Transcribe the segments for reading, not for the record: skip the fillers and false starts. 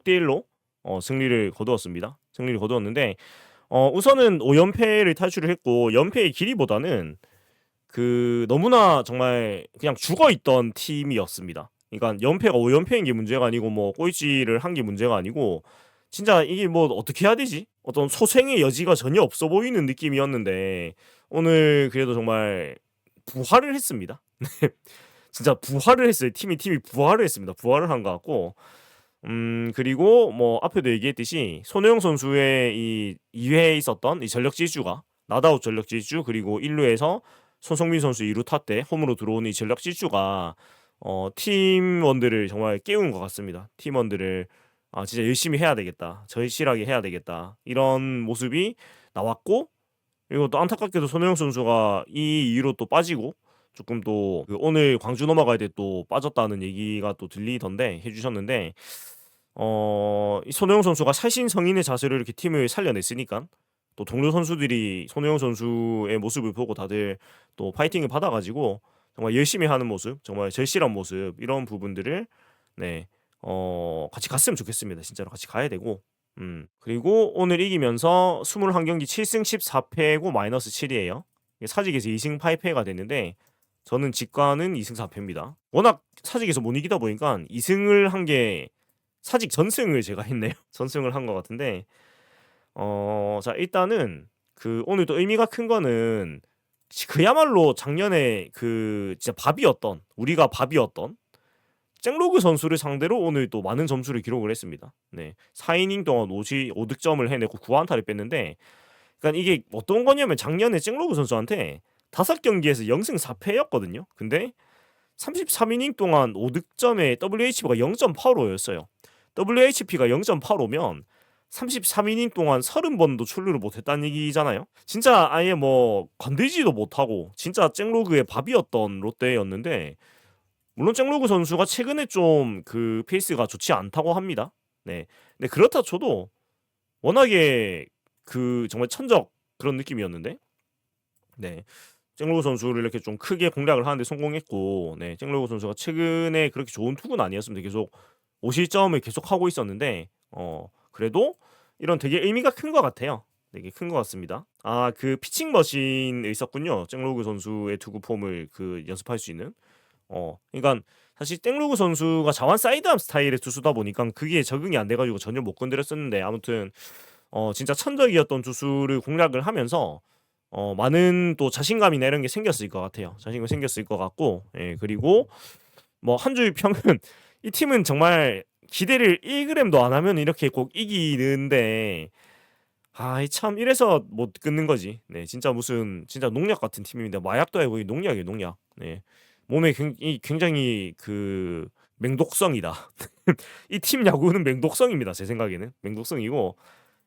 6대1로 승리를 거두었습니다. 승리를 거두었는데 우선은 5연패를 탈출을 했고 연패의 길이보다는 그 너무나 정말 그냥 죽어있던 팀이었습니다. 그러니까 연패가 5연패인 게 문제가 아니고 뭐 꼴찌를 한 게 문제가 아니고 진짜 이게 뭐 어떻게 해야 되지? 어떤 소생의 여지가 전혀 없어 보이는 느낌이었는데 오늘 그래도 정말 부활을 했습니다. 진짜 부활을 했어요. 팀이 부활을 했습니다. 부활을 한 것 같고 그리고 뭐 앞에도 얘기했듯이 손호영 선수의 이 2회에 있었던 이 전력 질주가 나다웃 전력 질주 그리고 1루에서 손성민 선수 2루 탔때 홈으로 들어오는 이 전력 질주가 팀원들을 정말 깨운 것 같습니다. 팀원들을 진짜 열심히 해야 되겠다. 절실하게 해야 되겠다. 이런 모습이 나왔고 그리고 또 안타깝게도 손호영 선수가 이 이후로 또 빠지고 조금 또그 오늘 광주 넘어갈 때 또 빠졌다는 얘기가 또 들리던데 해주셨는데 이 손호영 선수가 살신성인의 자세로 이렇게 팀을 살려냈으니까 또 동료 선수들이 손호영 선수의 모습을 보고 다들 또 파이팅을 받아가지고 정말 열심히 하는 모습, 정말 절실한 모습 이런 부분들을 네, 같이 갔으면 좋겠습니다. 진짜로 같이 가야 되고 그리고 오늘 이기면서 21경기 7승 14패고 마이너스 7이에요. 사직에서 2승 8패가 됐는데 저는 직관은 2승 4패입니다. 워낙 사직에서 못 이기다 보니까 2승을 한 게 사직 전승을 제가 했네요. 전승을 한 것 같은데 자 일단은 그 오늘 또 의미가 큰 거는 그야말로 작년에 그 진짜 밥이었던 우리가 밥이었던 잭로그 선수를 상대로 오늘 또 많은 점수를 기록을 했습니다. 네, 4이닝 동안 5득점을 해내고 9안타를 뺐는데 그러니까 이게 어떤 거냐면 작년에 잭로그 선수한테 5경기에서 0승 4패였거든요. 근데 33이닝 동안 5득점에 WHP가 0.85였어요. WHP가 0.85면 33이닝 동안 30번도 출루를 못했다는 얘기잖아요. 진짜 아예 뭐 건들지도 못하고 진짜 잭로그의 밥이었던 롯데였는데 물론 잭로그 선수가 최근에 좀 그 페이스가 좋지 않다고 합니다. 네, 근데 그렇다 쳐도 워낙에 그 정말 천적 그런 느낌이었는데 네, 잭로그 선수를 이렇게 좀 크게 공략을 하는데 성공했고 네, 잭로그 선수가 최근에 그렇게 좋은 투구는 아니었습니다. 계속 5실점을 계속 하고 있었는데 그래도 이런 되게 의미가 큰 것 같아요. 되게 큰 것 같습니다. 그 피칭 머신에 있었군요. 잭로그 선수의 투구 폼을 그 연습할 수 있는. 그러니까 사실 잭로그 선수가 자완 사이드암 스타일의 투수다 보니까 그게 적응이 안 돼가지고 전혀 못 건드렸었는데 아무튼 진짜 천적이었던 투수를 공략을 하면서 많은 또 자신감이나 이런 게 생겼을 것 같아요. 자신감 생겼을 것 같고 그리고 뭐 한 줄 평은 이 팀은 정말 기대를 1g도 안 하면 이렇게 꼭 이기는데 참 이래서 못 끊는 거지. 네, 진짜 무슨 진짜 농약 같은 팀입니다. 마약도 아니고 농약이에요, 농약. 네, 몸에 굉장히 그 맹독성이다. 이 팀 야구는 맹독성입니다. 제 생각에는 맹독성이고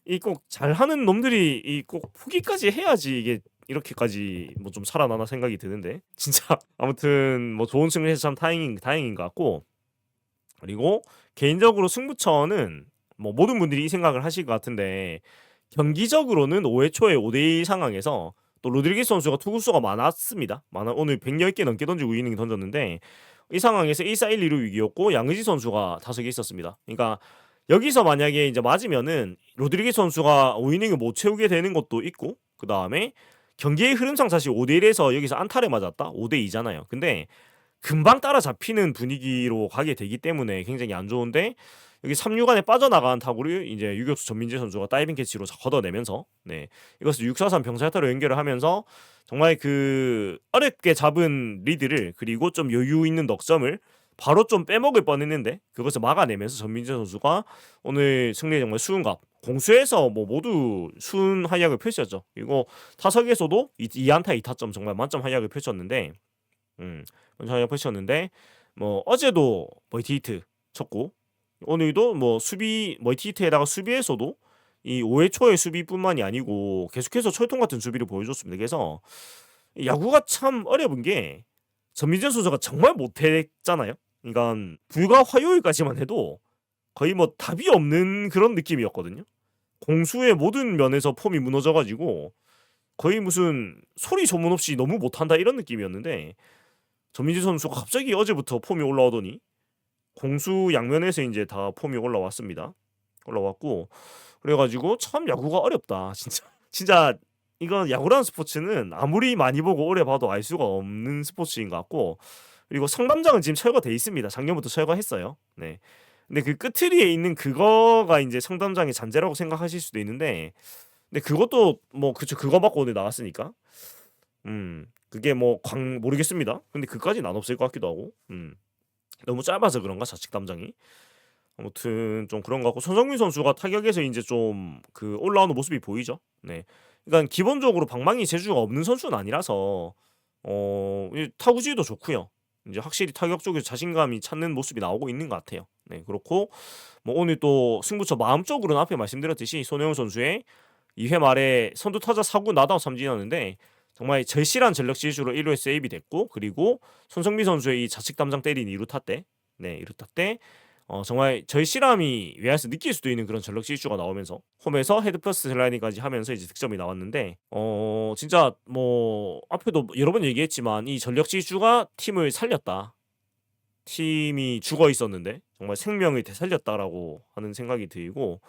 이 꼭 잘하는 놈들이 이 꼭 포기까지 해야지 이게 이렇게까지 뭐 좀 살아나나 생각이 드는데 진짜 아무튼 뭐 좋은 승리해서 참 다행인 것 같고 그리고 개인적으로 승부처는 뭐 모든 분들이 이 생각을 하실 것 같은데 경기적으로는 5회 초에 5대1 상황에서 또 로드리게스 선수가 투구수가 많았습니다. 오늘 110개 넘게 던지고 2이닝 던졌는데 이 상황에서 1-4, 1-2루 위기였고 양의지 선수가 5개 있었습니다. 그러니까 여기서 만약에 이제 맞으면은 로드리게스 선수가 5이닝을 못 채우게 되는 것도 있고 그 다음에 경기의 흐름상 사실 5대1에서 여기서 안타를 맞았다 5대2잖아요. 근데 금방 따라잡히는 분위기로 가게 되기 때문에 굉장히 안 좋은데 여기 3루간에 빠져나간 타구를 이제 유격수 전민재 선수가 다이빙 캐치로 걷어내면서 네, 이것을 6-4-3 병살타로 연결을 하면서 정말 그 어렵게 잡은 리드를 그리고 좀 여유 있는 넉점을 바로 좀 빼먹을 뻔했는데 그것을 막아내면서 전민재 선수가 오늘 승리에 정말 수훈갑 공수에서 뭐 모두 수훈 활약을 펼쳤죠. 그리고 타석에서도 2안타 2타점 정말 만점 활약을 펼쳤는데 만점 펼쳤는데 뭐 어제도 멀티히트 쳤고 오늘도 뭐 수비 멀티히트에다가 수비에서도 이 5회 초의 수비뿐만이 아니고 계속해서 철통 같은 수비를 보여줬습니다. 그래서 야구가 참 어려운 게 전민재 선수가 정말 못했잖아요. 그러니까 불과 화요일까지만 해도 거의 뭐 답이 없는 그런 느낌이었거든요. 공수의 모든 면에서 폼이 무너져가지고 거의 무슨 소리 소문 없이 너무 못한다 이런 느낌이었는데 전민재 선수가 갑자기 어제부터 폼이 올라오더니 공수 양면에서 이제 다 폼이 올라왔습니다. 올라왔고 그래 가지고 참 야구가 어렵다. 진짜 진짜 이건 야구라는 스포츠는 아무리 많이 보고 오래 봐도 알 수가 없는 스포츠인 것 같고 그리고 상담장은 지금 철거돼 있습니다. 작년부터 철거했어요. 네. 근데 그 끝트리에 있는 그거가 인제 상담장의 잔재라고 생각하실 수도 있는데 근데 그것도 뭐 그쵸. 그거 받고 오늘 나왔으니까. 그게 뭐 광 모르겠습니다. 근데 그까진 안 없을 것 같기도 하고. 너무 짧아서 그런가 좌측 담장이. 아무튼 좀 그런 것 같고 손흥민 선수가 타격에서 인제 좀 그 올라오는 모습이 보이죠. 네. 그러니깐 기본적으로 방망이 재주가 없는 선수는 아니라서 이 타구질도 좋고요. 인제 확실히 타격 쪽에서 자신감이 찾는 모습이 나오고 있는 것 같아요. 네. 그렇고 뭐 오늘 또 승부처 마음적으로는 앞에 말씀드렸듯이 손흥민 선수의 2회 말에 선두 타자 사고 나다웃 삼진이었는데 정말 절실한 전력 질주로 1 루에 세이브이 됐고 그리고 손흥민 선수의 이 좌측 담장 때린 2루 타 때 네 2루 타 때 정말 절실함이 외야에서 느낄 수도 있는 그런 전력 질주가 나오면서 홈에서 헤드 퍼스트 슬라이딩까지 하면서 이제 득점이 나왔는데 진짜 뭐 앞에도 여러 번 얘기했지만 이 전력 질주가 팀을 살렸다. 팀이 죽어 있었는데 정말 생명을 되살렸다라고 하는 생각이 들고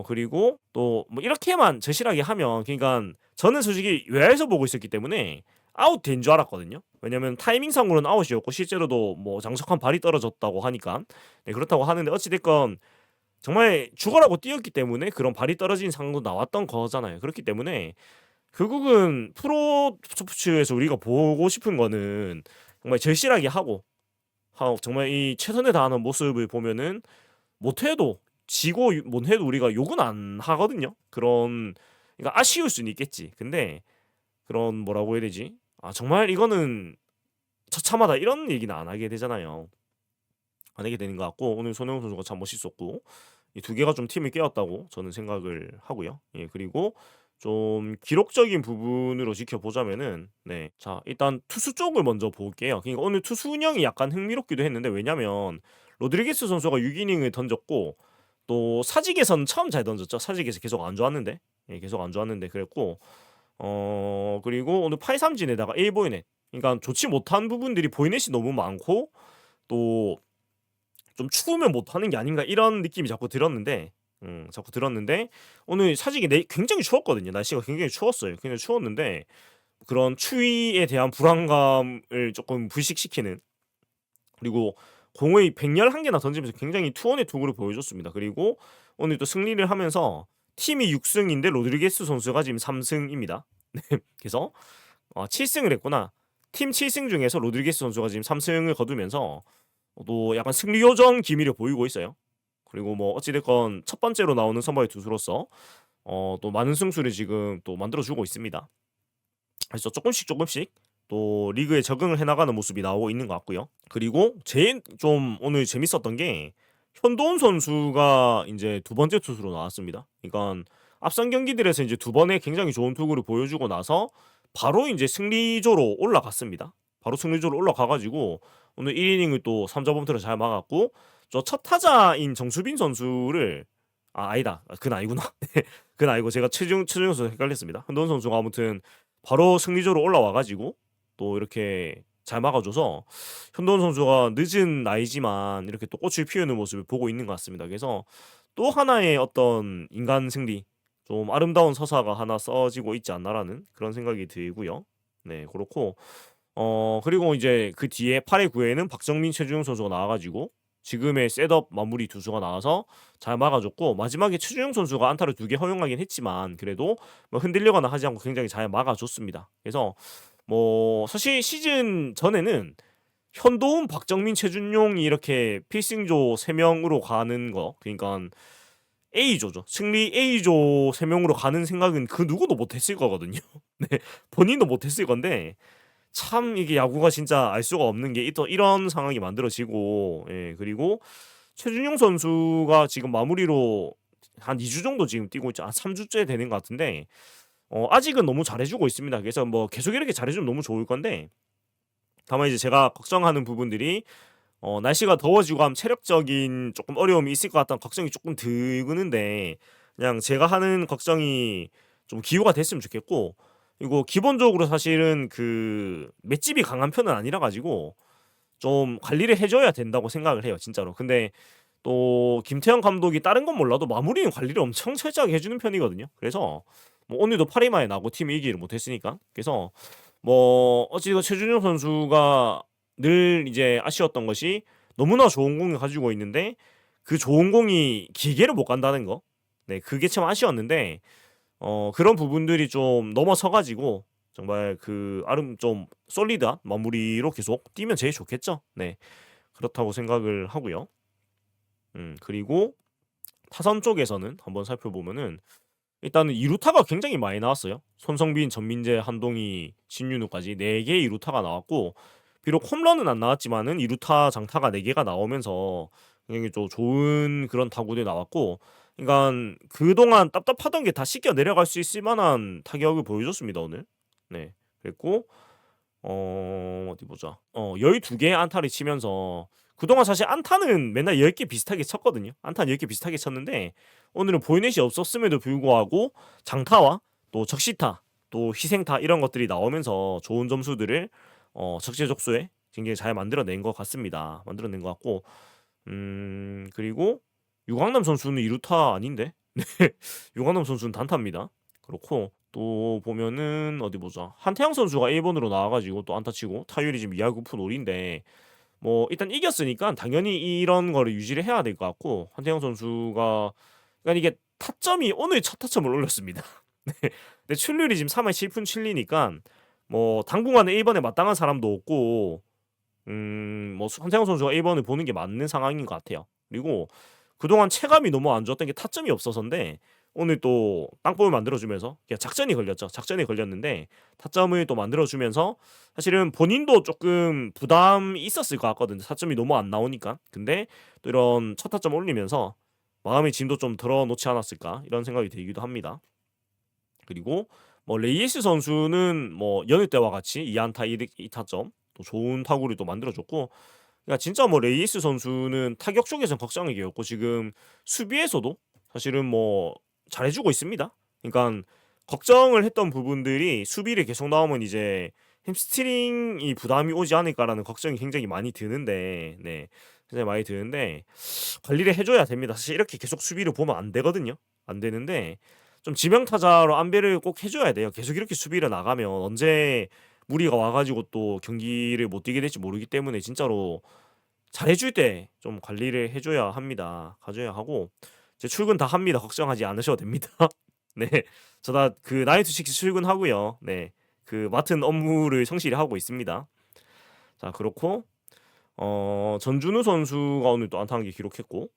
그리고 또 뭐 이렇게만 절실하게 하면 그러니깐 저는 솔직히 외야에서 보고 있었기 때문에 아웃된 줄 알았거든요. 왜냐면 타이밍상으로는 아웃이었고 실제로도 뭐 장석한 발이 떨어졌다고 하니깐. 네 그렇다고 하는데 어찌 됐건 정말 죽어라고 뛰었기 때문에 그런 발이 떨어진 상황도 나왔던 거잖아요. 그렇기 때문에 결국은 프로 스포츠에서 우리가 보고 싶은 거는 정말 절실하게 하고 정말 이 최선을 다하는 모습을 보면은 못해도 지고 못해도 우리가 욕은 안 하거든요. 그런 그러니까 아쉬울 수는 있겠지. 근데 그런 뭐라고 해야 되지? '아 정말 이거는 처참하다.' 이런 얘기는 안 하게 되잖아요. 안 하게 되는 것 같고 오늘 손흥민 선수가 참 멋있었고 이 두 개가 좀 팀을 깨웠다고 저는 생각을 하고요. 예 그리고 좀 기록적인 부분으로 지켜보자면은 네 자 일단 투수 쪽을 먼저 볼게요. 그러니까 오늘 투수 운영이 약간 흥미롭기도 했는데 왜냐면 로드리게스 선수가 6 이닝을 던졌고 또 사직에서는 처음 잘 던졌죠. 사직에서 계속 안 좋았는데 계속 안 좋았는데 그랬고 그리고 오늘 8삼진에다가 1보이넷 그러니까 좋지 못한 부분들이 보이넷이 너무 많고 또 좀 추우면 못하는 게 아닌가 이런 느낌이 자꾸 들었는데 오늘 사직이 굉장히 추웠거든요. 날씨가 굉장히 추웠어요. 굉장히 추웠는데 그런 추위에 대한 불안감을 조금 불식시키는 그리고 공의 백열1 개나 던지면서 굉장히 투혼의 투구를 보여줬습니다. 그리고 오늘 또 승리를 하면서 팀이 6 승인데 로드리게스 선수가 지금 3 승입니다. 네. 그래서 7 승을 했구나. 팀 7 승 중에서 로드리게스 선수가 지금 3 승을 거두면서 또 약간 승리 요정 기미를 보이고 있어요. 그리고 뭐 어찌 됐건 첫 번째로 나오는 선발 투수로서 또 많은 승수를 지금 또 만들어 주고 있습니다. 그래서 조금씩 또 리그에 적응을 해 나가는 모습이 나오고 있는 것 같고요. 그리고 제일 좀 오늘 재밌었던 게 현도훈 선수가 인제 두 번째 투수로 나왔습니다. 그러니깐 앞선 경기들에서 인제 두 번의 굉장히 좋은 투구를 보여주고 나서 바로 인제 승리조로 올라갔습니다. 바로 승리조로 올라가 가지고 오늘 1 이닝을 또 3자 범퇴로 잘 막았고 저 첫 타자인 정수빈 선수를 아니다. 그는 아니구나. 네. 그는 아니고 제가 최준용 선수 헷갈렸습니다. 현도훈 선수가 아무튼 바로 승리조로 올라와 가지고 또 이렇게 잘 막아 줘서 현도훈 선수가 늦은 나이지만 이렇게 또 꽃을 피우는 모습을 보고 있는 것 같습니다. 그래서 또 하나의 어떤 인간 승리 좀 아름다운 서사가 하나 써지고 있지 않나라는 그런 생각이 들고요. 네 그렇고 그리고 이제 그 뒤에 8회 9회에는 박정민, 최준용 선수가 나와 가지고 지금의 셋업 마무리 투수가 나와서 잘 막아 줬고 마지막에 최준용 선수가 안타를 2개 허용하긴 했지만 그래도 뭐 흔들리거나 하지 않고 굉장히 잘 막아 줬습니다. 그래서 뭐 사실 시즌 전에는 현도훈, 박정민, 최준용이 이렇게 필승조 3 명으로 가는 거 그러니깐 A조죠. 승리 A조 3 명으로 가는 생각은 그 누구도 못 했을 거거든요. 네. 본인도 못 했을 건데 참 이게 야구가 진짜 알 수가 없는 게 또 이런 상황이 만들어지고 그리고 최준용 선수가 지금 마무리로 한 2주 정도 지금 뛰고 있죠. 한 3 주째 되는 것 같은데 아직은 너무 잘해 주고 있습니다. 그래서 뭐 계속 이렇게 잘해 주면 너무 좋을 건데 다만 이제 제가 걱정하는 부분들이 날씨가 더워지고 하면 체력적인 조금 어려움이 있을 것 같다는 걱정이 조금 드는데 그냥 제가 하는 걱정이 좀 기후가 됐으면 좋겠고 그리고 기본적으로 사실은 그 맷집이 강한 편은 아니라 가지고 좀 관리를 해 줘야 된다고 생각을 해요 진짜로. 근데 또 김태형 감독이 다른 건 몰라도 마무리는 관리를 엄청 철저하게 해주는 편이거든요. 그래서 뭐 오늘도 8회 만에 나고 팀이 이기를 못했으니까. 그래서 뭐 어찌됐건 최준용 선수가 늘 이제 아쉬웠던 것이 너무나 좋은 공을 가지고 있는데 그 좋은 공이 기계를 못 간다는 거. 네, 그게 참 아쉬웠는데 그런 부분들이 좀 넘어서 가지고 정말 그 아름 좀 솔리드한 마무리로 계속 뛰면 제일 좋겠죠. 네. 그렇다고 생각을 하고요. 그리고 타선 쪽에서는 한번 살펴보면은 일단은 2루타가 굉장히 많이 나왔어요. 손성빈, 전민재, 한동희, 신윤우까지 4개의 2루타가 나왔고 비록 홈런은 안 나왔지만은 2루타 장타가 4개가 나오면서 굉장히 좀 좋은 그런 타구들이 나왔고 그러니까 그동안 답답하던 게 다 씻겨 내려갈 수 있을 만한 타격을 보여줬습니다, 오늘. 네. 그랬고 어디 보자. 12개의 안타를 치면서 그동안 사실 안타는 맨날 10개 비슷하게 쳤거든요. 안타 10개 비슷하게 쳤는데 오늘은 보이넷이 없었음에도 불구하고 장타와 또 적시타, 또 희생타 이런 것들이 나오면서 좋은 점수들을 적재적소에 굉장히 잘 만들어낸 것 같습니다. 만들어낸 것 같고 그리고 유강남 선수는 2루타 아닌데? 네. 유강남 선수는 단타입니다. 그렇고 또 보면은 어디 보자. 한태양 선수가 1번으로 나와 가지고 또 안타 치고 타율이 지금 2할 9푼 5리인데 뭐 일단 이겼으니까 당연히 이런 거를 유지를 해야 될 것 같고 한태양 선수가 그러니까 이게 타점이 오늘 첫 타점을 올렸습니다. 네. 근데 출塁지금 3할 7푼 7리니까 뭐 당분간은 1번에 마땅한 사람도 없고 뭐 한태양 선수가 1번을 보는 게 맞는 상황인 것 같아요. 그리고 그동안 체감이 너무 안 좋았던 게 타점이 없어서인데 오늘 또 땅볼을 만들어주면서 그냥 작전이 걸렸죠. 작전이 걸렸는데 타점을 또 만들어주면서 사실은 본인도 조금 부담이 있었을 것 같거든요. 타점이 너무 안 나오니까. 근데 또 이런 첫 타점 올리면서 마음의 짐도 좀 덜어놓지 않았을까 이런 생각이 들기도 합니다. 그리고 뭐 레이에스 선수는 뭐 여느 때와 같이 2안타 2타점 또 좋은 타구를 또 만들어줬고 그러니까 진짜 뭐 레이스 선수는 타격 쪽에서는 걱정이 없고 지금 수비에서도 사실은 뭐 잘해주고 있습니다. 그러니까 걱정을 했던 부분들이 수비를 계속 나오면 이제 햄스트링이 부담이 오지 않을까라는 걱정이 굉장히 많이 드는데, 네, 굉장히 많이 드는데 관리를 해줘야 됩니다. 사실 이렇게 계속 수비를 보면 안 되거든요. 안 되는데 좀 지명 타자로 안배를 꼭 해줘야 돼요. 계속 이렇게 수비를 나가면 언제 무리가 와가지고 또 경기를 못 뛰게 될지 모르기 때문에 진짜로 잘해줄 때 좀 관리를 해줘야 합니다. 가져야 하고 제 출근 다 합니다. 걱정하지 않으셔도 됩니다. 네, 저다 그 나이트 식스 출근하고요. 네, 그 맡은 업무를 성실히 하고 있습니다. 자 그렇고 전준우 선수가 오늘 또 안타 한 개 기록했고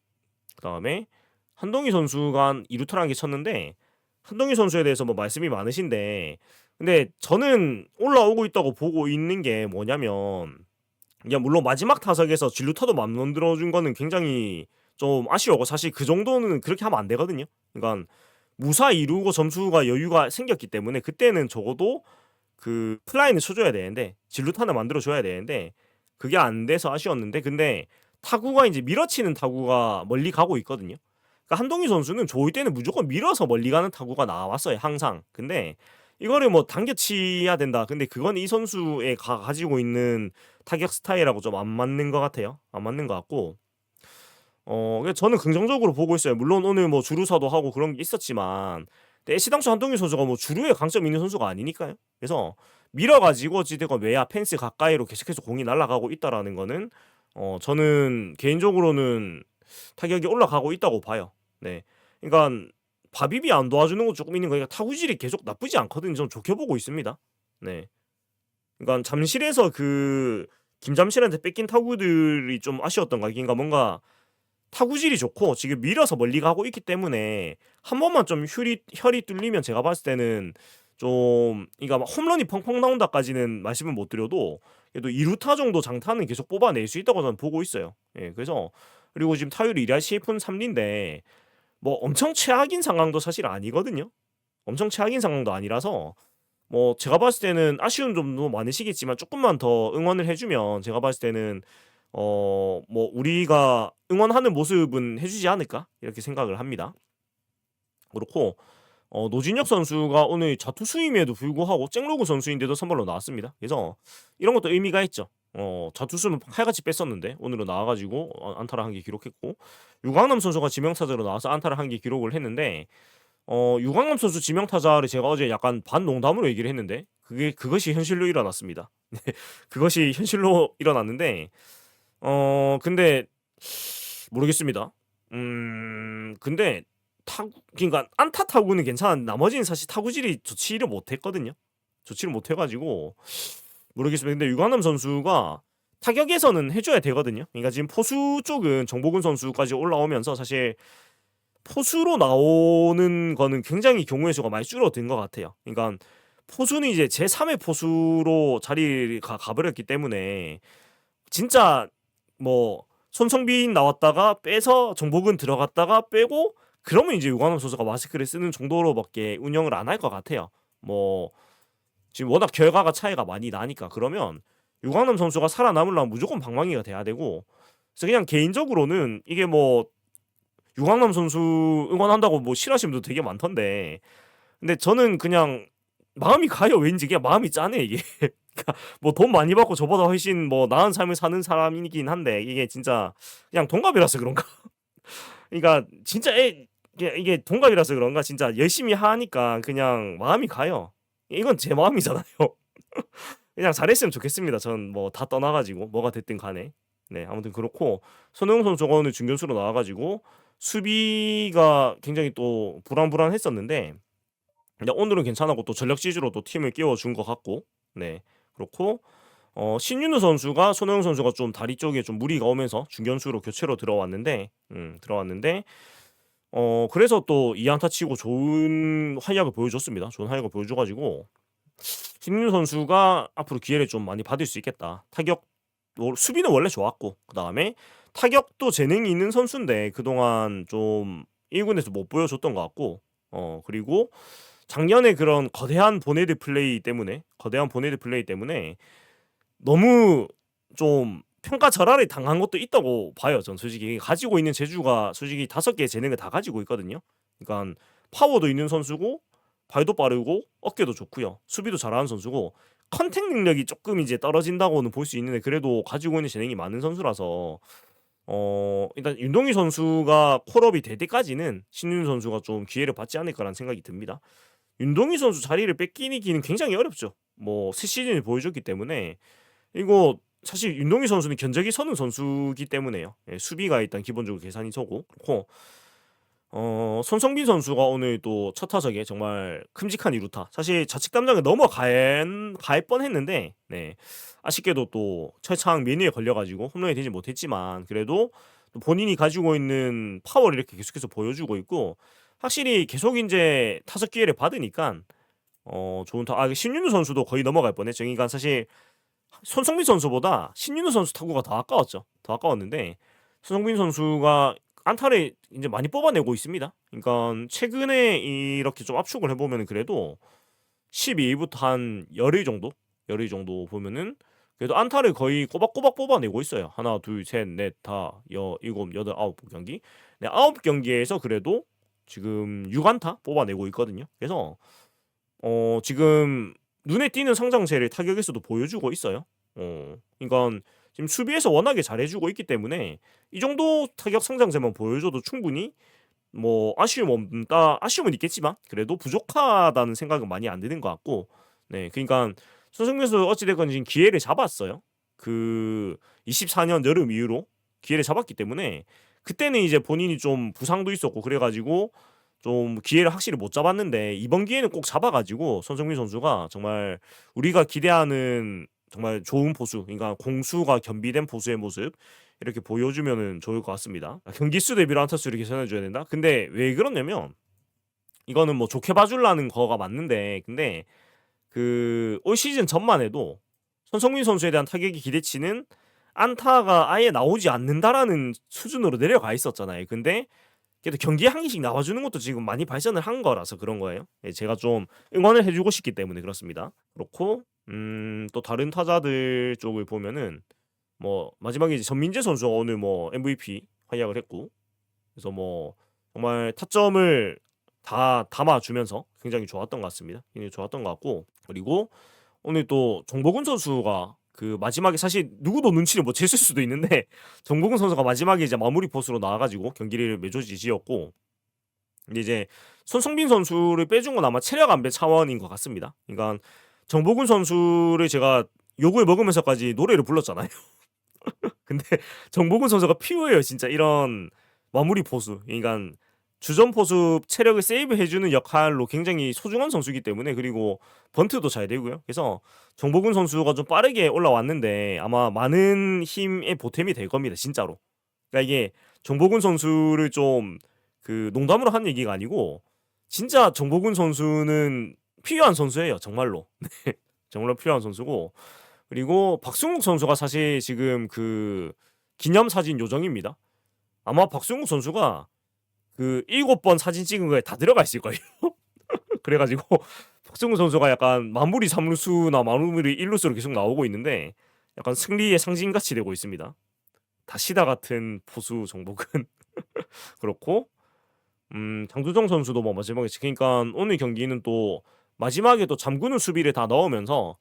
그 다음에 한동희 선수가 한 2루타라는 게 쳤는데 한동희 선수에 대해서 뭐 말씀이 많으신데 근데 저는 올라오고 있다고 보고 있는 게 뭐냐면 그냥 물론 마지막 타석에서 진루타도 만들어준 거는 굉장히 좀 아쉬워고 사실 그 정도는 그렇게 하면 안 되거든요. 그러니까 무사 이루고 점수가 여유가 생겼기 때문에 그때는 적어도 그 플라이는 쳐줘야 되는데 진루타는 만들어줘야 되는데 그게 안 돼서 아쉬웠는데 근데 타구가 이제 밀어치는 타구가 멀리 가고 있거든요. 그러니까 한동희 선수는 좋을 때는 무조건 밀어서 멀리 가는 타구가 나왔어요 항상. 근데 이거를 뭐 당겨치야 된다. 근데 그건 이 선수의 가지고 있는 타격 스타일하고 좀 안 맞는 것 같아요. 안 맞는 것 같고 그래서 저는 긍정적으로 보고 있어요. 물론 오늘 뭐 주루사도 하고 그런 게 있었지만 근데 애시당초 한동희 선수가 뭐 주루에 강점 있는 선수가 아니니까요. 그래서 밀어가지고 어찌됐건 외야 펜스 가까이로 계속해서 공이 날아가고 있다라는 거는 저는 개인적으로는 타격이 올라가고 있다고 봐요. 네, 그러니까 바비비 안 도와주는 거 조금 있는 거니까 타구질이 계속 나쁘지 않거든요. 좀 좋게 보고 있습니다. 네, 그러니까 잠실에서 그 김잠실한테 뺏긴 타구들이 좀 아쉬웠던 거 그러니까 뭔가 타구질이 좋고 지금 밀어서 멀리 가고 있기 때문에 한 번만 좀 혈이 뚫리면 제가 봤을 때는 좀 그러니까 막 홈런이 펑펑 나온다까지는 말씀을 못 드려도 그래도 2루타 정도 장타는 계속 뽑아낼 수 있다고 저는 보고 있어요. 예, 그래서 그리고 지금 타율이 1할 7푼 3리인데 뭐 엄청 최악인 상황도 사실 아니거든요. 엄청 최악인 상황도 아니라서 뭐 제가 봤을 때는 아쉬운 점도 많으시겠지만 조금만 더 응원을 해주면 제가 봤을 때는 뭐 우리가 응원하는 모습은 해주지 않을까 이렇게 생각을 합니다. 그렇고 노진혁 선수가 오늘 자투수임에도 불구하고 잭로그 선수인데도 선발로 나왔습니다. 그래서 이런 것도 의미가 있죠. 자투수는 칼같이 뺐었는데 오늘은 나와 가지고 안타를 한 개 기록했고, 유강남 선수가 지명타자로 나와서 안타를 한 개 기록을 했는데, 유강남 선수 지명타자를 제가 어제 약간 반농담으로 얘기를 했는데 그것이 현실로 일어났습니다. 그것이 현실로 일어났는데, 근데 모르겠습니다. 근데 타구, 그러니까 안타 타구는 괜찮았는데 나머지는 사실 타구질이 좋지를 못했거든요. 좋지를 못해가지고 모르겠습니다. 근데 유관남 선수가 타격에서는 해줘야 되거든요. 그러니까 지금 포수 쪽은 정보근 선수까지 올라오면서 사실 포수로 나오는 거는 굉장히 경우의 수가 많이 줄어든 것 같아요. 그러니까 포수는 이제 제3의 포수로 자리가 가버렸기 때문에 진짜 뭐 손성빈 나왔다가 빼서 정복은 들어갔다가 빼고 그러면 이제 유관남 선수가 마스크를 쓰는 정도로밖에 운영을 안 할 것 같아요. 뭐 지금 워낙 결과가 차이가 많이 나니까. 그러면 유관남 선수가 살아남으려면 무조건 방망이가 돼야 되고, 그래서 그냥 개인적으로는 이게 뭐 유강남 선수 응원한다고 뭐 싫어하시는 분도 되게 많던데, 근데 저는 그냥 마음이 가요. 왠지 그냥 마음이 짠해 이게. 그러니까 뭐 돈 많이 받고 저보다 훨씬 뭐 나은 삶을 사는 사람이긴 한데 이게 진짜 그냥 동갑이라서 그런가? 그러니까 진짜 이게 동갑이라서 그런가 진짜 열심히 하니까 그냥 마음이 가요. 이건 제 마음이잖아요. 그냥 잘했으면 좋겠습니다. 전 뭐 다 떠나가지고 뭐가 됐든 간에. 네, 아무튼 그렇고 손흥민 선수가 오늘 중견수로 나와가지고 수비가 굉장히 또 불안불안했었는데, 근데 오늘은 괜찮았고 또 전력 지주로 또 팀을 깨워준 것 같고, 네, 그렇고 신윤우 선수가 손흥민 선수가 좀 다리 쪽에 좀 무리가 오면서 중견수로 교체로 들어왔는데 그래서 또 2안타 치고 좋은 활약을 보여줬습니다. 좋은 활약을 보여줘가지고 신윤우 선수가 앞으로 기회를 좀 많이 받을 수 있겠다. 타격 수비는 원래 좋았고 그 다음에 타격도 재능이 있는 선수인데 그동안 좀 1군에서 못 보여줬던 것 같고, 그리고 작년에 그런 거대한 보네드 플레이 때문에 너무 좀 평가 절하를 당한 것도 있다고 봐요. 전 솔직히 가지고 있는 재주가 솔직히 5개의 재능을 다 가지고 있거든요. 그러니까 파워도 있는 선수고 발도 빠르고 어깨도 좋고요. 수비도 잘하는 선수고 컨택 능력이 조금 이제 떨어진다고는 볼 수 있는데 그래도 가지고 있는 재능이 많은 선수라서 일단 윤동희 선수가 콜업이 될 때까지는 신윤 선수가 좀 기회를 받지 않을까라는 생각이 듭니다. 윤동희 선수 자리를 뺏기기는 굉장히 어렵죠. 뭐 새 시즌을 보여줬기 때문에 이거 사실 윤동희 선수는 견적이 서는 선수기 때문에요. 예, 수비가 일단 기본적으로 계산이 서고 그렇고 손성빈 선수가 오늘 또 첫 타석에 정말 큼직한 2루타. 사실 좌측 담장에 갈 뻔했는데 네. 아쉽게도 또 철창 매니에 걸려가지고 홈런이 되지 못했지만 그래도 또 본인이 가지고 있는 파워를 이렇게 계속해서 보여주고 있고 확실히 계속 이제 타석 기회를 받으니까 좋은 신윤우 선수도 거의 넘어갈 뻔했죠. 그러니까 사실 손성빈 선수보다 신윤우 선수 타구가 더 아까웠죠. 더 아까웠는데 손성빈 선수가 안타를 이제 많이 뽑아내고 있습니다. 그러니까 최근에 이렇게 좀 압축을 해보면 그래도 12위부터 한 열흘 정도 보면은 그래도 안타를 거의 꼬박꼬박 뽑아내고 있어요. 하나, 둘, 셋, 넷, 다, 일곱, 여덟, 9경기. 네, 9경기에서 그래도 지금 6안타 뽑아내고 있거든요. 그래서 지금 눈에 띄는 성장세를 타격에서도 보여주고 있어요. 그러니까 지금 수비에서 워낙에 잘해주고 있기 때문에 이 정도 타격 성장세만 보여줘도 충분히 뭐 아쉬움은 있겠지만 그래도 부족하다는 생각은 많이 안 드는 것 같고, 네, 그러니까 손흥민 선수 어찌됐건 지금 기회를 잡았어요. 그 24년 여름 이후로 기회를 잡았기 때문에 그때는 이제 본인이 좀 부상도 있었고 그래가지고 좀 기회를 확실히 못 잡았는데 이번 기회는 꼭 잡아가지고 손흥민 선수가 정말 우리가 기대하는 정말 좋은 포수, 그러니까 공수가 겸비된 포수의 모습 이렇게 보여주면은 좋을 것 같습니다. 경기 수 대비로 안타수를 계산해줘야 된다. 근데 왜 그러냐면 이거는 뭐 좋게 봐주려는 거가 맞는데, 근데 그 올 시즌 전만 해도 손흥민 선수에 대한 타격의 기대치는 안타가 아예 나오지 않는다라는 수준으로 내려가 있었잖아요. 근데 그래도 경기에 한 개씩 나와주는 것도 지금 많이 발전을 한 거라서 그런 거예요. 예, 제가 좀 응원을 해주고 싶기 때문에 그렇습니다. 그렇고 또 다른 타자들 쪽을 보면은 뭐 마지막에 이제 전민재 선수가 오늘 뭐 MVP 활약을 했고, 그래서 뭐 정말 타점을 다 담아주면서 굉장히 좋았던 것 같습니다. 굉장히 좋았던 것 같고, 그리고 오늘 또 정보근 선수가 그 마지막에 사실 누구도 눈치를 못 챘을 수도 있는데 정보근 선수가 마지막에 이제 마무리 포수로 나와 가지고 경기를 메줘지지었고, 근데 이제 손흥민 선수를 빼준 건 아마 체력 안배 차원인 것 같습니다. 그러니까 정보근 선수를 제가 욕을 먹으면서까지 노래를 불렀잖아요. 근데 정보근 선수가 필요해요, 진짜 이런 마무리 포수. 그러니까 주전 포수 체력을 세이브해 주는 역할로 굉장히 소중한 선수이기 때문에, 그리고 번트도 잘 되고요. 그래서 정보근 선수가 좀 빠르게 올라왔는데 아마 많은 힘의 보탬이 될 겁니다, 진짜로. 그러니까 이게 정보근 선수를 좀 그 농담으로 한 얘기가 아니고 진짜 정보근 선수는 필요한 선수예요, 정말로. 정말로 필요한 선수고, 그리고 박승욱 선수가 사실 지금 그 기념사진 요정입니다. 아마 박승욱 선수가 그 7번 사진 찍은 거에 다 들어가 있을 거예요. 그래 가지고 박승욱 선수가 약간 마무리 3루수나 마무리 1루수로 계속 나오고 있는데 약간 승리의 상징같이 되고 있습니다. 다시다 같은 포수 정복은. 그렇고 장두정 선수도 뭐 마지막에 그러니까 오늘 경기는 또 마지막에 또 잠그는 수비를 다 넣으면서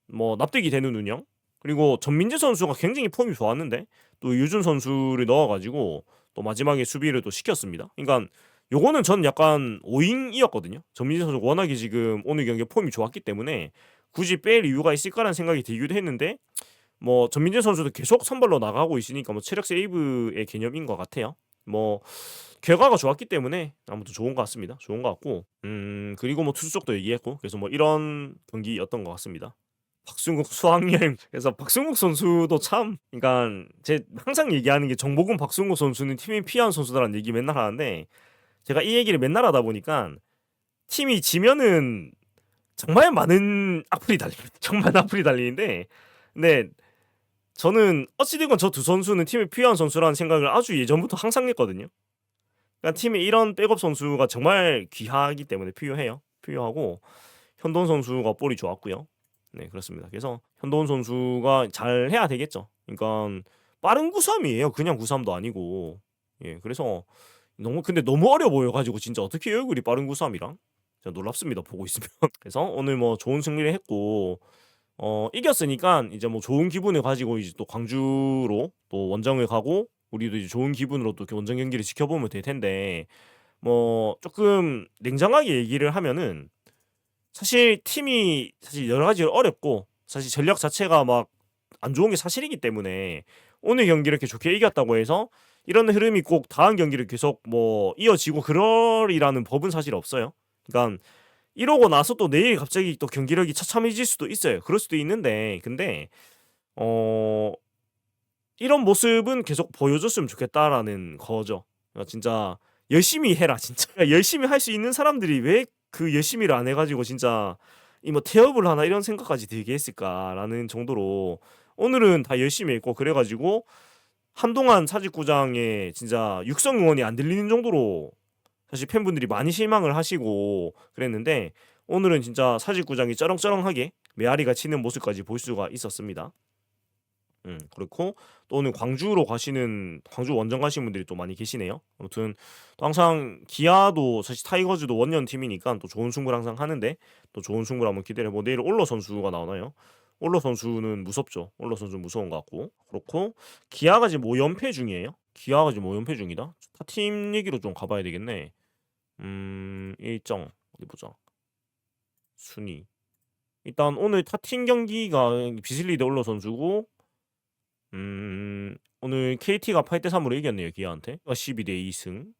뭐 납득이 되는 운영, 그리고 전민재 선수가 굉장히 폼이 좋았는데 또 유준 선수를 넣어 가지고 또 마지막에 수비를 또 시켰습니다. 그러니까 요거는 전 약간 오잉이었거든요. 전민재 선수가 워낙에 지금 오늘 경기에 폼이 좋았기 때문에 굳이 뺄 이유가 있을까라는 생각이 들기도 했는데, 뭐 전민재 선수도 계속 선발로 나가고 있으니까 뭐 체력 세이브의 개념인 것 같아요. 뭐 결과가 좋았기 때문에 아무튼 좋은 것 같습니다. 좋은 것 같고, 그리고 뭐 투수 쪽도 얘기했고, 그래서 뭐 이런 경기였던 것 같습니다. 박승욱 수학여행. 그래서 박승욱 선수도 참, 그러니까 제 항상 얘기하는 게 정보근 박승욱 선수는 팀이 피한 선수다라는 얘기 맨날 하는데, 제가 이 얘기를 맨날 하다 보니까 팀이 지면은 정말 많은 악플이 달립니다. 정말 악플이 달리는데, 근데 저는 어찌되건 저 두 선수는 팀에 필요한 선수라는 생각을 아주 예전부터 항상 했거든요. 그러니까 팀에 이런 백업 선수가 정말 귀하기 때문에 필요해요. 필요하고, 현돈 선수가 볼이 좋았고요. 네, 그렇습니다. 그래서 현돈 선수가 잘 해야 되겠죠. 그러니까 빠른 구삼이에요. 그냥 구삼도 아니고. 예, 그래서 근데 너무 어려 보여 가지고 진짜 어떻게 얼굴이 빠른 구삼이랑 진짜 놀랍습니다, 보고 있으면. 그래서 오늘 뭐 좋은 승리를 했고, 이겼으니까 이제 뭐 좋은 기분을 가지고 이제 또 광주로 또 원정을 가고 우리도 이제 좋은 기분으로 또 이렇게 원정 경기를 지켜보면 될 텐데, 뭐 조금 냉정하게 얘기를 하면은 사실 팀이 사실 여러 가지로 어렵고 사실 전력 자체가 막 안 좋은 게 사실이기 때문에 오늘 경기를 이렇게 좋게 이겼다고 해서 이런 흐름이 꼭 다음 경기를 계속 뭐 이어지고 그러리라는 법은 사실 없어요. 그러니까 이러고 나서 또 내일 갑자기 또 경기력이 처참해질 수도 있어요. 그럴 수도 있는데, 근데 어 이런 모습은 계속 보여줬으면 좋겠다라는 거죠. 그러니까 진짜 열심히 해라 진짜. 열심히 할 수 있는 사람들이 왜 그 열심히를 안 해 가지고 진짜 이 뭐 '태업을 하나.' 이런 생각까지 들게 했을까라는 정도로 오늘은 다 열심히 했고, 그래 가지고 한동안 사직구장에 진짜 육성 응원이 안 들리는 정도로 사실 팬분들이 많이 실망을 하시고 그랬는데, 오늘은 진짜 사직구장이 쩌렁쩌렁하게 메아리가 치는 모습까지 볼 수가 있었습니다. 그렇고 또 오늘 광주 원정 가신 분들이 또 많이 계시네요. 아무튼 또 항상 기아도 사실 타이거즈도 원년 팀이니까 또 좋은 승부를 항상 하는데, 또 좋은 승부를 한번 기대를 해보고, 내일 올러 선수가 나오나요? 올러 선수는 무섭죠. 올러 선수 무서운 것 같고, 그렇고 기아가 지금 5연패 중이에요. 기아가 지금 5연패 중이다. 타팀 얘기로 좀 가봐야 되겠네. 일정 어디 보자. 순위. 일단 오늘 타팀 경기가 비슬리드 올러 선수고, 오늘 KT가 8대 3으로 이겼네요, 기아한테. 12대 2승.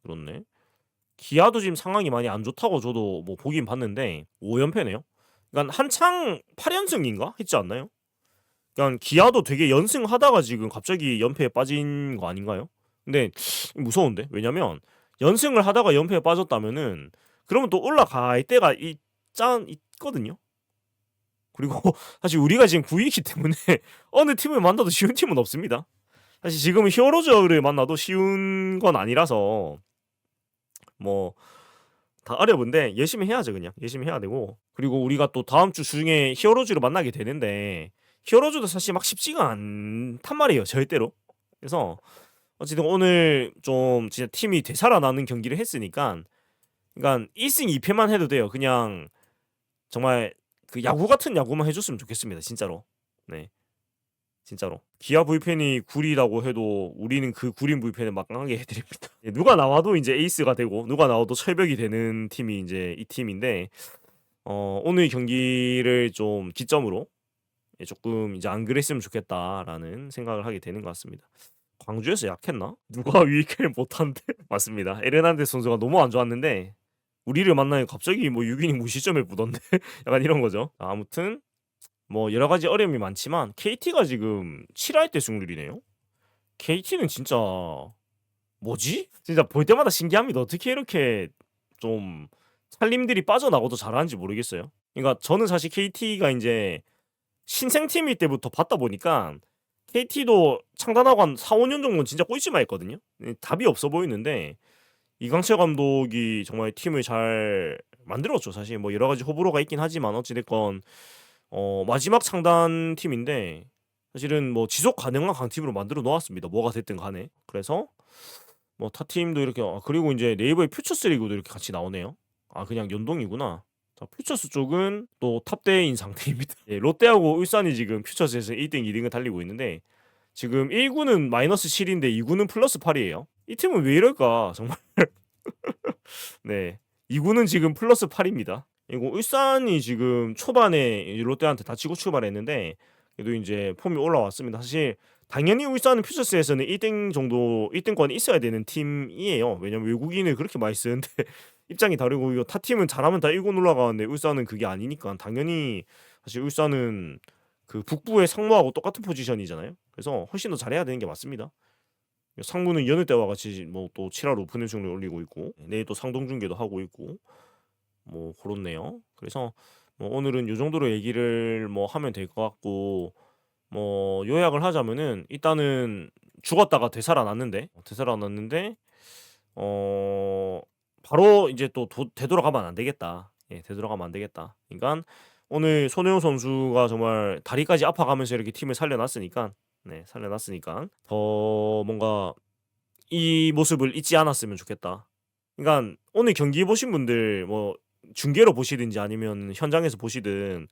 그렇네. 기아도 지금 상황이 많이 안 좋다고 저도 뭐 보긴 봤는데 5연패네요. 그러니까 한창 8연승인가 했지 않나요? 그러니까 기아도 되게 연승하다가 지금 갑자기 연패에 빠진 거 아닌가요? 근데 무서운데? 왜냐면 연승을 하다가 연패에 빠졌다면은 그러면 또 올라갈 때가 있거든요. 그리고 사실 우리가 지금 9위이기 때문에 어느 팀을 만나도 쉬운 팀은 없습니다. 사실 지금은 히어로즈를 만나도 쉬운 건 아니라서 뭐 다 어려운데 열심히 해야죠. 그냥 열심히 해야 되고, 그리고 우리가 또 다음 주 중에 히어로즈를 만나게 되는데 히어로즈도 사실 막 쉽지가 않단 말이에요, 절대로. 그래서 어쨌든 오늘 좀 진짜 팀이 되살아나는 경기를 했으니까, 그러니까 1승 2패만 해도 돼요. 그냥 정말 그 야구 같은 야구만 해줬으면 좋겠습니다. 진짜로. 네. 진짜로. 기아 불펜이 구리라고 해도 우리는 그 구린 불펜을 막강하게 해드립니다. 예, 누가 나와도 이제 에이스가 되고 누가 나와도 철벽이 되는 팀이 이제 이 팀인데 오늘 경기를 좀 기점으로 조금 이제 안 그랬으면 좋겠다라는 생각을 하게 되는 것 같습니다. 광주에서 약했나? 누가 위익을 못한데? 맞습니다. 에르난데스 선수가 너무 안 좋았는데 우리를 만나니 갑자기 뭐 6이닝 무시점에 묻었네. 약간 이런 거죠. 아무튼 뭐 여러 가지 어려움이 많지만 KT가 지금 7할 때 승률이네요. KT는 진짜 뭐지? 진짜 볼 때마다 신기합니다. 어떻게 이렇게 좀 살림들이 빠져나가도 잘하는지 모르겠어요. 그러니까 저는 사실 KT가 이제 신생팀일 때부터 봤다 보니까 KT도 창단하고 한 4, 5년 정도는 진짜 꼴찌만 했거든요. 답이 없어 보이는데 이강철 감독이 정말 팀을 잘 만들었죠. 사실 뭐 여러 가지 호불호가 있긴 하지만 어찌 됐건 마지막 창단 팀인데 사실은 뭐 지속 가능한 강팀으로 만들어 놓았습니다. 뭐가 됐든 간에. 그래서 뭐 타 팀도 이렇게 그리고 이제 네이버의 퓨처스 리그도 이렇게 같이 나오네요. 아 그냥 연동이구나. 자, 퓨처스 쪽은 또 탑대인 상태입니다. 예, 롯데하고 울산이 지금 퓨처스에서 1등, 2등을 달리고 있는데 지금 1구는 마이너스 7인데 2구는 플러스 8이에요. 이 팀은 왜 이럴까 정말. 네, 2구는 지금 플러스 8입니다. 그리고 울산이 지금 초반에 롯데한테 다치고 출발했는데 그래도 이제 폼이 올라왔습니다. 사실 당연히 울산은 퓨처스에서는 1등 정도 1등권이 있어야 되는 팀이에요. 왜냐면 외국인을 그렇게 많이 쓰는데 입장이 다르고 이거 타 팀은 잘하면 다 1군 올라가는데 울산은 그게 아니니까 당연히 사실 울산은 그 북부의 상무하고 똑같은 포지션이잖아요. 그래서 훨씬 더 잘해야 되는 게 맞습니다. 상무는 여느 때와 같이 뭐 또 7할 오픈 승률 올리고 있고 내일 또 상동 중계도 하고 있고 뭐 그렇네요. 그래서 뭐 오늘은 요 정도로 얘기를 뭐 하면 될 것 같고 뭐 요약을 하자면은 일단은 죽었다가 되살아났는데 바로 이제 또 되돌아가면 안 되겠다. 예, 되돌아가면 안 되겠다. 그러니까 오늘 손흥민 선수가 정말 다리까지 아파가면서 이렇게 팀을 살려놨으니까 더 뭔가 이 모습을 잊지 않았으면 좋겠다. 그러니까 오늘 경기 보신 분들 뭐 중계로 보시든지 아니면 현장에서 보시든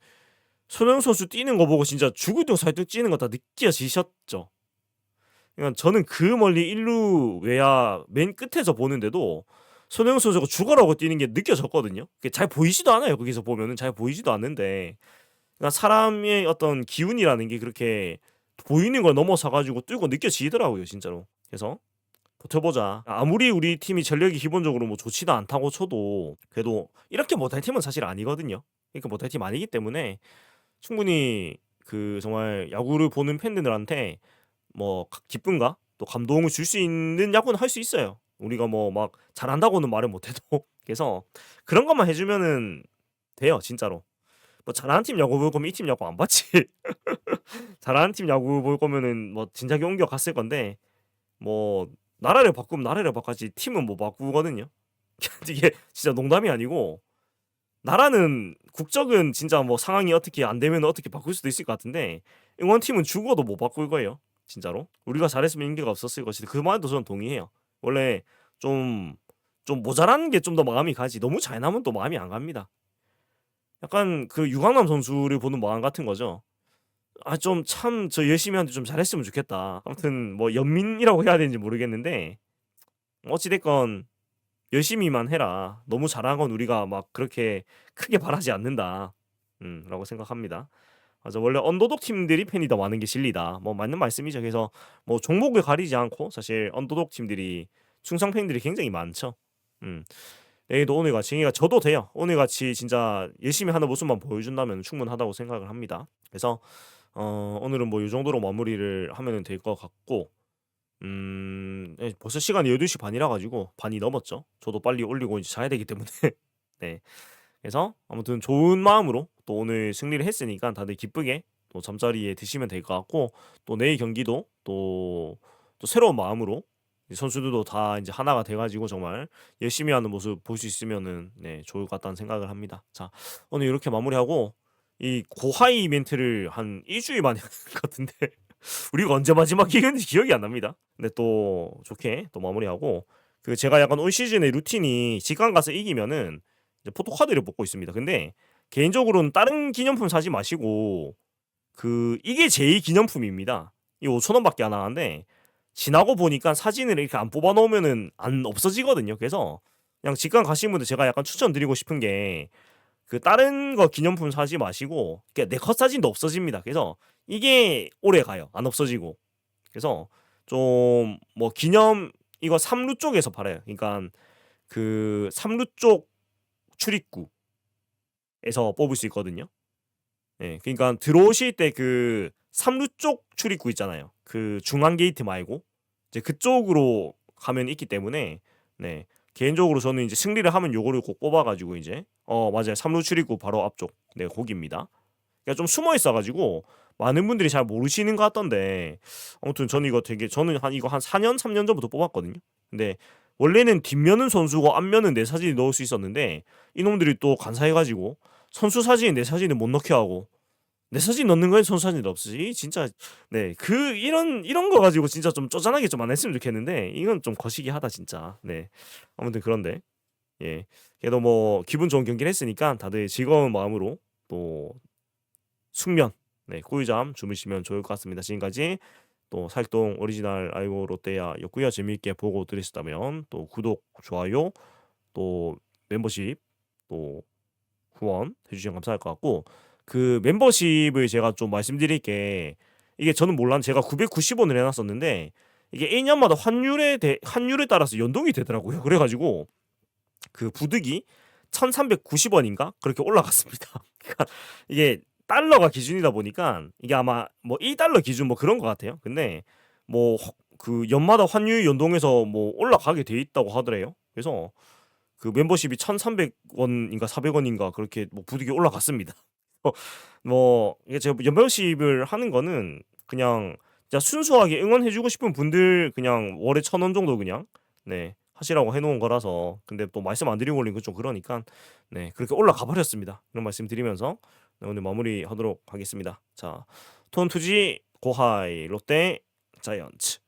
손흥민 선수 뛰는 거 보고 진짜 죽을 둥 살둥 찌는 거 다 느껴지셨죠? 그러니까 저는 그 멀리 1루 외야 맨 끝에서 보는데도 손흥민 선수가 죽어라고 뛰는 게 느껴졌거든요. 그게 잘 보이지도 않아요. 거기서 보면은 잘 보이지도 않는데 그러니까 사람의 어떤 기운이라는 게 그렇게 보이는 걸 넘어서 가지고 뛰고 느껴지더라고요, 진짜로. 그래서 버텨보자. 아무리 우리 팀이 전력이 기본적으로 뭐 좋지도 않다고 쳐도 그래도 이렇게 못할 팀은 사실 아니거든요. 그러니까 못할 팀 아니기 때문에 충분히 그 정말 야구를 보는 팬들한테 뭐 기쁨과 또 감동을 줄 수 있는 야구는 할 수 있어요. 우리가 뭐 막 잘한다고는 말을 못해도 그래서 그런 것만 해주면은 돼요, 진짜로. 뭐 잘하는 팀 야구 볼 거면 이 팀 야구 안 봤지. 잘하는 팀 야구 볼 거면은 뭐 진작에 옮겨 갔을 건데 뭐 나라를 바꾸면 나라를 바꿔지 팀은 못 바꾸거든요. 이게 진짜 농담이 아니고 나라는 국적은 진짜 뭐 상황이 어떻게 안 되면 어떻게 바꿀 수도 있을 것 같은데 응원팀은 죽어도 못 바꿀 거예요. 진짜로. 우리가 잘했으면 인기가 없었을 것이다. 그 말도 저는 동의해요. 원래 좀 모자라는 게 좀 더 마음이 가지. 너무 잘 나면 또 마음이 안 갑니다. 약간 그 유강남 선수를 보는 마음 같은 거죠. 아 좀 참 저 열심히 하는데 좀 잘했으면 좋겠다. 아무튼 뭐 연민이라고 해야 되는지 모르겠는데 어찌 됐건 열심히만 해라. 너무 잘한 건 우리가 막 그렇게 크게 바라지 않는다. 라고 생각합니다. 맞아. 원래 언더독 팀들이 팬이 더 많은 게 진리다. 뭐 맞는 말씀이죠. 그래서 뭐 종목을 가리지 않고 사실 언더독 팀들이 충성 팬들이 굉장히 많죠. 음. 내일도 오늘같이 그러니까 저도 돼요. 오늘같이 진짜 열심히 하는 모습만 보여준다면 충분하다고 생각을 합니다. 그래서 오늘은 뭐 이 정도로 마무리를 하면 될 것 같고 벌써 시간이 12시 반이라 가지고 반이 넘었죠. 저도 빨리 올리고 이제 자야 되기 때문에 네. 그래서 아무튼 좋은 마음으로 또 오늘 승리를 했으니까 다들 기쁘게 또 잠자리에 드시면 될 것 같고 또 내일 경기도 또 새로운 마음으로 선수들도 다 이제 하나가 돼 가지고 정말 열심히 하는 모습 볼 수 있으면은 네 좋을 것 같다는 생각을 합니다. 자 오늘 이렇게 마무리하고 이 고하이 이벤트를 한 1주일 만에 하는 것 같은데 우리가 언제 마지막 이겼는지 기억이 안 납니다. 근데 또 좋게 또 마무리하고 그 제가 약간 올 시즌의 루틴이 직관 가서 이기면은 이제 포토카드를 뽑고 있습니다. 근데 개인적으로는 다른 기념품 사지 마시고 이게 제일 기념품입니다. 이 5,000원밖에 안 하는데 지나고 보니까 사진을 이렇게 안 뽑아 놓으면은 안 없어지거든요. 그래서 그냥 직관 가시는 분들 제가 약간 추천드리고 싶은 게 다른 거 기념품 사지 마시고 내 컷 사진도 없어집니다. 그래서 이게 오래 가요. 안 없어지고. 그래서 좀 뭐 기념 이거 삼루 쪽에서 팔아요. 그러니까 삼루 쪽 출입구에서 뽑을 수 있거든요. 네, 그러니까 들어오실 때 삼루 쪽 출입구 있잖아요. 중앙 게이트 말고 이제 그쪽으로 가면 있기 때문에 네, 개인적으로 저는 이제 승리를 하면 요거를 꼭 뽑아가지고 이제 맞아요. 삼루 출입구 바로 앞쪽 네 거기입니다. 그러니까 좀 숨어 있어가지고 많은 분들이 잘 모르시는 것 같던데 아무튼 저는 이거 한 4년 3년 전부터 뽑았거든요. 근데 원래는 뒷면은 선수고 앞면은 내 사진이 넣을 수 있었는데 이놈들이 또 간사해가지고 선수 사진에 내 사진을 못 넣게 하고 내 사진 넣는 거에 선수 사진이 없지 진짜 네 이런 거 가지고 진짜 좀 쪼잔하게 좀 안 했으면 좋겠는데 이건 좀 거시기 하다 진짜 네 아무튼 그런데 예 그래도 뭐 기분 좋은 경기를 했으니까 다들 즐거운 마음으로 또 숙면 네 꿀잠 주무시면 좋을 것 같습니다. 지금까지 또 살동 오리지널 아이고 롯데야였고요. 재미있게 보고 들으셨다면 또 구독 좋아요 또 멤버십 또 후원 해주시면 감사할 것 같고 멤버십을 제가 좀 말씀드릴 게 이게 저는 몰랐는데 제가 990원을 해놨었는데 이게 1년마다 환율에 따라서 연동이 되더라고요. 그래가지고 부득이 1390원인가 그렇게 올라갔습니다. 그러니까 이게 달러가 기준이다 보니까 이게 아마 뭐 1달러 기준 뭐 그런 것 같아요. 근데 뭐 연마다 환율 연동해서 뭐 올라가게 돼 있다고 하더래요. 그래서 멤버십이 1,300원인가 400원인가 그렇게 뭐 부득이 올라갔습니다. 뭐 이게 제가 멤버십을 하는 거는 그냥 진짜 순수하게 응원해주고 싶은 분들 그냥 월에 1,000원 정도 그냥 네 하시라고 해놓은 거라서 근데 또 말씀 안 드리고 올린 건 좀 그러니까 네 그렇게 올라가 버렸습니다. 이런 말씀 드리면서 네, 오늘 마무리하도록 하겠습니다. 자 톤투지 고하이 롯데 자이언츠